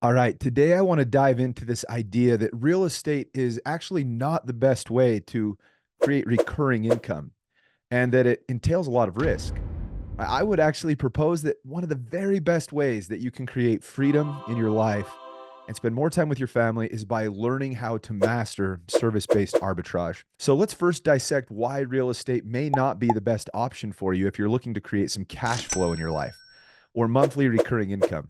All right, today I want to dive into this idea that real estate is actually not the best way to create recurring income and that it entails a lot of risk. I would actually propose that one of the very best ways that you can create freedom in your life and spend more time with your family is by learning how to master service-based arbitrage. So let's first dissect why real estate may not be the best option for you if you're looking to create some cash flow in your life or monthly recurring income.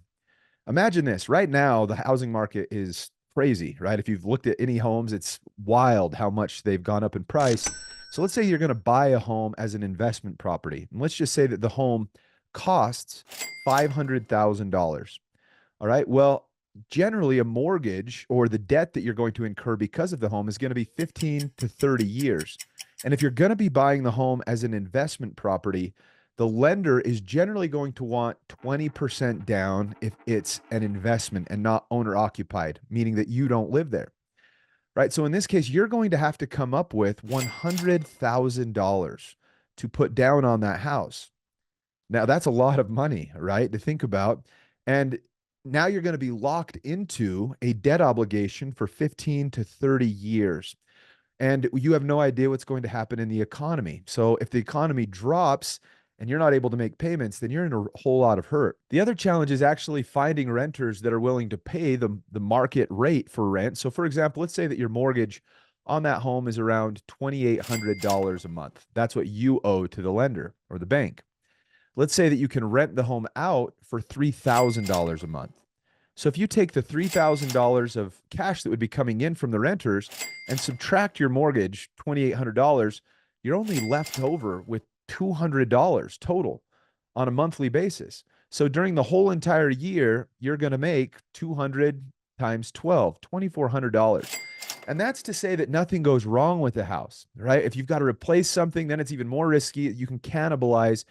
Imagine this right now, the housing market is crazy, right? If you've looked at any homes, it's wild how much they've gone up in price. So let's say you're going to buy a home as an investment property. And let's just say that the home costs $500,000. All right. Well, generally, a mortgage or the debt that you're going to incur because of the home is going to be 15 to 30 years. And if you're going to be buying the home as an investment property, the lender is generally going to want 20% down if it's an investment and not owner occupied, meaning that you don't live there, right? So in this case, you're going to have to come up with $100,000 to put down on that house. Now, that's a lot of money, right, to think about. And now you're going to be locked into a debt obligation for 15 to 30 years. And you have no idea what's going to happen in the economy. So if the economy drops and you're not able to make payments, then you're in a whole lot of hurt. The other challenge is actually finding renters that are willing to pay the market rate for rent. So, for example, let's say that your mortgage on that home is around $2,800 a month. That's what you owe to the lender or the bank. Let's say that you can rent the home out for $3,000 a month. So if you take the $3,000 of cash that would be coming in from the renters and subtract your mortgage, $2,800, you're only left over with $200 total on a monthly basis. So during the whole entire year, you're going to make 200 times 12, $2,400. And that's to say that nothing goes wrong with the house, right? If you've got to replace something, then it's even more risky. You can cannibalize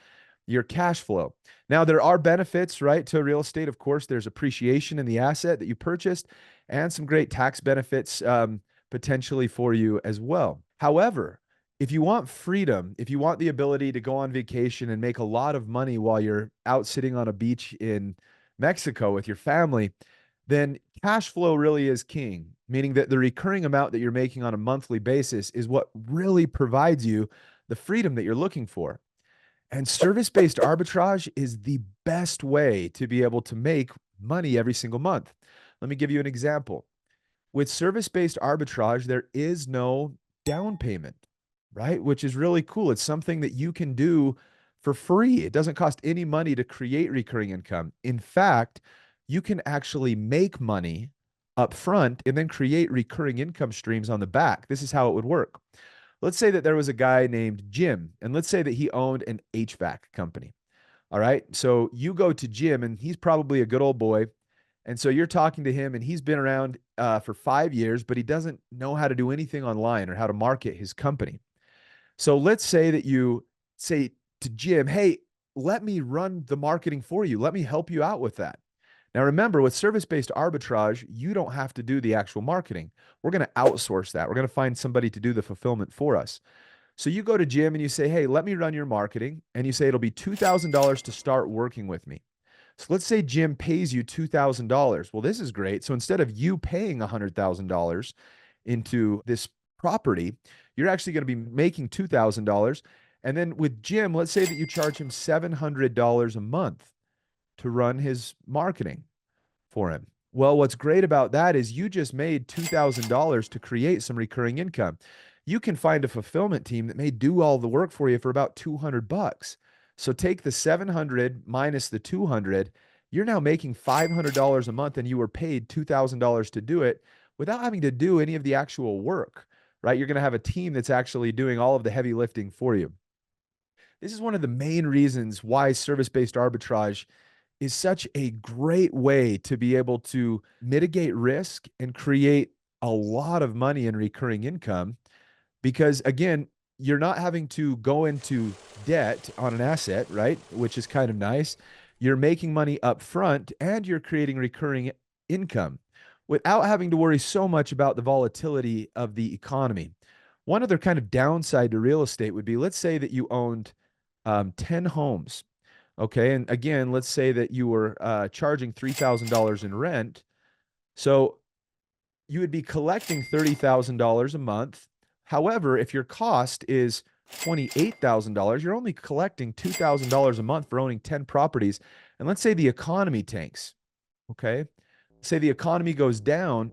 your cash flow. Now, there are benefits, right, to real estate. Of course, there's appreciation in the asset that you purchased and some great tax benefits potentially for you as well. However, if you want freedom, if you want the ability to go on vacation and make a lot of money while you're out sitting on a beach in Mexico with your family, then cash flow really is king, meaning that the recurring amount that you're making on a monthly basis is what really provides you the freedom that you're looking for. And service-based arbitrage is the best way to be able to make money every single month. Let me give you an example. With service-based arbitrage, there is no down payment, right? Which is really cool. It's something that you can do for free. It doesn't cost any money to create recurring income. In fact, you can actually make money up front and then create recurring income streams on the back. This is how it would work. Let's say that there was a guy named Jim, and let's say that he owned an HVAC company. All right. So you go to Jim, and he's probably a good old boy. And so you're talking to him, and he's been around for 5 years, but he doesn't know how to do anything online or how to market his company. So let's say that you say to Jim, hey, let me run the marketing for you. Let me help you out with that. Now, remember, with service-based arbitrage, you don't have to do the actual marketing. We're going to outsource that. We're going to find somebody to do the fulfillment for us. So you go to Jim and you say, hey, let me run your marketing. And you say it'll be $2,000 to start working with me. So let's say Jim pays you $2,000. Well, this is great. So instead of you paying $100,000 into this property, you're actually going to be making $2,000. And then with Jim, let's say that you charge him $700 a month to run his marketing for him. Well, what's great about that is you just made $2,000 to create some recurring income. You can find a fulfillment team that may do all the work for you for about 200 bucks. So take the 700 minus the 200, you're now making $500 a month and you were paid $2,000 to do it without having to do any of the actual work, right? You're going to have a team that's actually doing all of the heavy lifting for you. This is one of the main reasons why service-based arbitrage is such a great way to be able to mitigate risk and create a lot of money in recurring income because, again, you're not having to go into debt on an asset, right? Which is kind of nice. You're making money up front and you're creating recurring income without having to worry so much about the volatility of the economy. One other kind of downside to real estate would be, let's say that you owned 10 homes. Okay. And again, let's say that you were charging $3,000 in rent. So you would be collecting $30,000 a month. However, if your cost is $28,000, you're only collecting $2,000 a month for owning 10 properties. And let's say the economy tanks, okay? Say the economy goes down,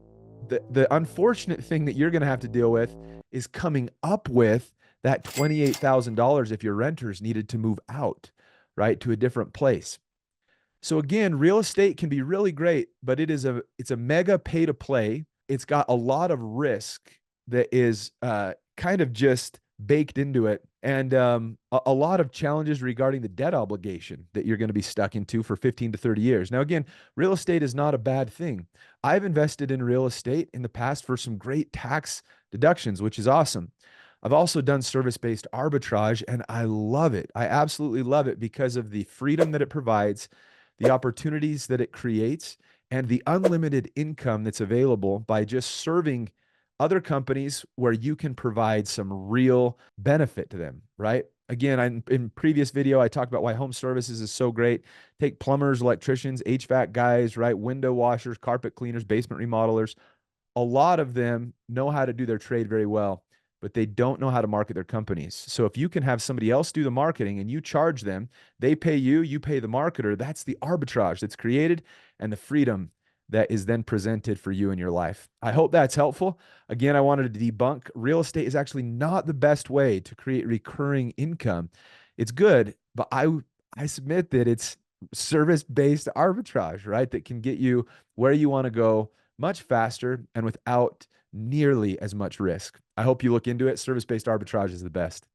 the unfortunate thing that you're going to have to deal with is coming up with that $28,000 if your renters needed to move out, right, to a different place. So again, real estate can be really great, but it's a mega pay to play. It's got a lot of risk that is kind of just baked into it, and a lot of challenges regarding the debt obligation that you're going to be stuck into for 15 to 30 years. Now, again, real estate is not a bad thing. I've invested in real estate in the past for some great tax deductions, which is awesome. I've also done service-based arbitrage, and I love it. I absolutely love it because of the freedom that it provides, the opportunities that it creates, and the unlimited income that's available by just serving other companies where you can provide some real benefit to them, right? Again, in previous video, I talked about why home services is so great. Take plumbers, electricians, HVAC guys, right? Window washers, carpet cleaners, basement remodelers. A lot of them know how to do their trade very well, but they don't know how to market their companies. So if you can have somebody else do the marketing and you charge them, they pay you, you pay the marketer, that's the arbitrage that's created and the freedom that is then presented for you in your life. I hope that's helpful. Again, I wanted to debunk real estate is actually not the best way to create recurring income. It's good, but I submit that it's service-based arbitrage, right? That can get you where you want to go much faster and without nearly as much risk. I hope you look into it. Service-based arbitrage is the best.